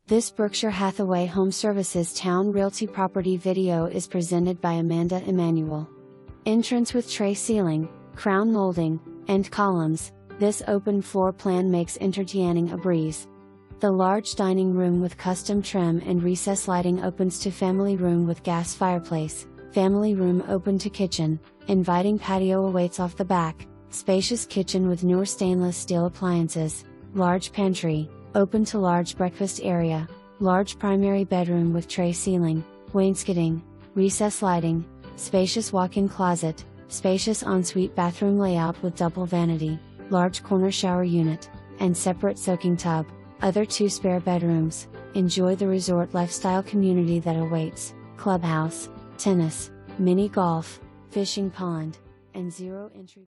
This Berkshire Hathaway HomeServices Towne Realty property video is presented by Amanda Emanuel. Entrance with tray ceiling, crown molding, and columns, this open floor plan makes entertaining a breeze. The large dining room with custom trim and recess lighting opens to family room with gas fireplace, family room open to kitchen, inviting patio awaits off the back, spacious kitchen with newer stainless steel appliances, large pantry, open to large breakfast area, large primary bedroom with tray ceiling, wainscoting, recess lighting, spacious walk-in closet, spacious ensuite bathroom layout with double vanity, large corner shower unit, and separate soaking tub, other 2 spare bedrooms. Enjoy the resort lifestyle community that awaits, clubhouse, tennis, mini golf, fishing pond, and zero entry.